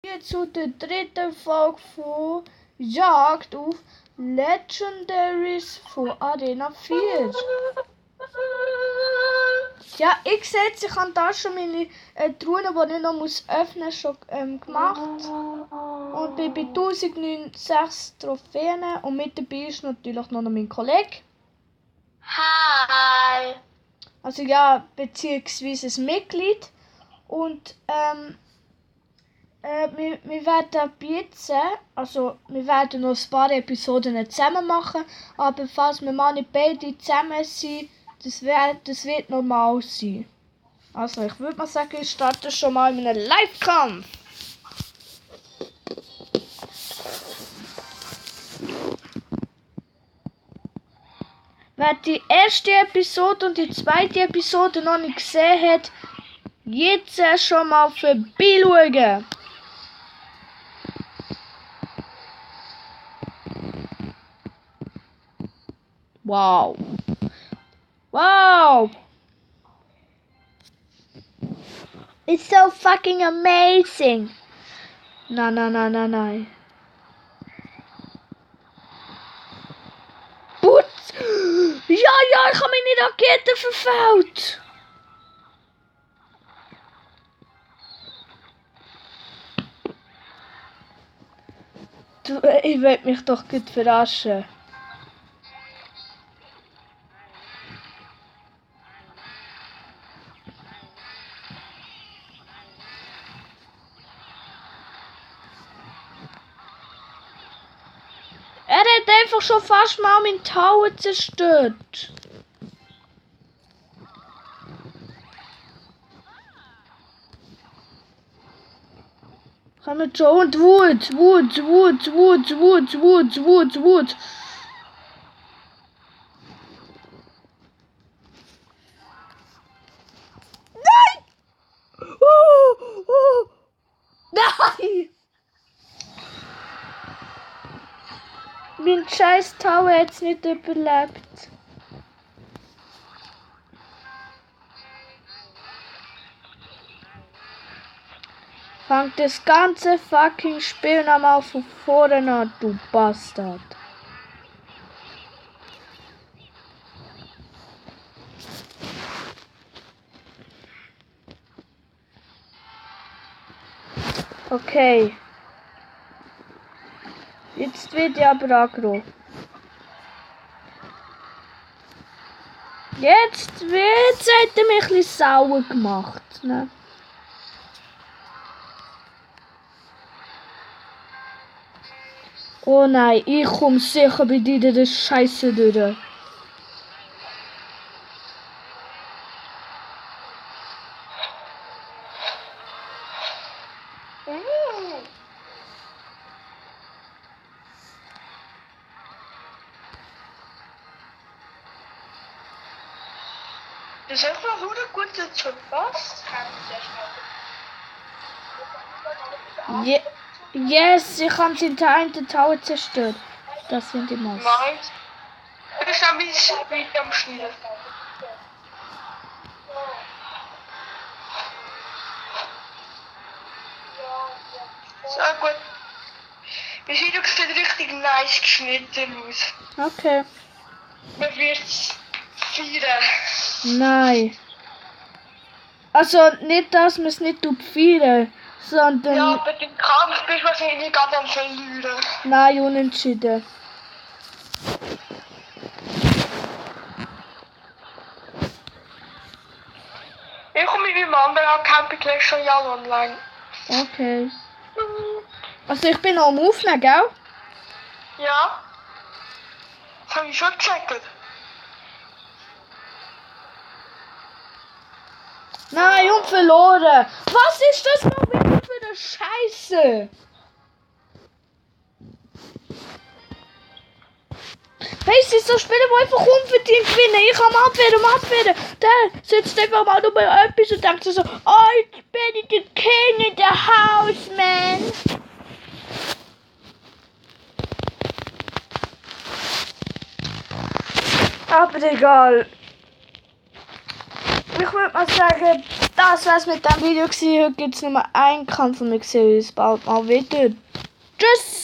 Zu der dritten Folge von Jagd auf Legendaries von Arena 4. Ja, ich sehe jetzt, ich habe da schon meine Truhen, die ich noch öffnen muss, schon gemacht. Und bin bei 1006 Trophäen und mit dabei ist natürlich noch mein Kollege. Hi! Also ja, beziehungsweise ein Mitglied. Und wir werden jetzt, also wir werden noch ein paar Episoden zusammen machen, aber falls wir mal nicht beide zusammen sind, das wird normal sein. Also ich würde mal sagen, ich starte schon mal mit einem Live-Kampf. Wer die erste Episode und die zweite Episode noch nicht gesehen hat, jetzt schon mal vorbeischauen. Wow. Wow. It's so fucking amazing. Nein. Putz. Ja, ich habe meine Rakete verfehlt. Ich will mich doch gut verarschen. Er hat einfach schon fast mal meinen Tower zerstört. Kommt schon und Wut. Nein! Oh. Nein! Mein scheiß Tower hat es nicht überlebt. Fangt das ganze fucking Spiel nochmal von vorne an, du Bastard. Okay. Jetzt wird ja aber aggro. Jetzt hat er mich ein bisschen sauer gemacht. Ne? Oh nein, ich komme sicher bei dir das Scheiße durch. Das ist einfach nur eine gute Zukunft. Yes, ich habe den Tower zerstört. Das sind die Maus. Nein. Ich habe mich wieder am Schnee. So gut. Wir sind doch schon richtig nice geschnitten aus. Okay. Man wird es feiern. Nein. Also nicht, dass man es nicht feiern, sondern... Ja, aber im Kampf bist du wahrscheinlich gerade am Verlieren. Nein, unentschieden. Ich komme mit meinem anderen Account Clash Royale online. Okay. Also ich bin noch am Aufnehmen, gell? Ja. Das habe ich schon gecheckt. Nein, und verloren. Was ist das noch wieder für eine Scheiße? Weißt du, so Spiele, die einfach unverdient gewinnen. Ich kann abwehren. Der sitzt einfach mal nur bei etwas und denkt so, oh, ich bin der King in the house, man. Aber egal. Ich würde mal sagen, Das war's mit dem Video gewesen. Heute gibt's nur einen Kampf und wir sehen uns bald mal wieder. Tschüss!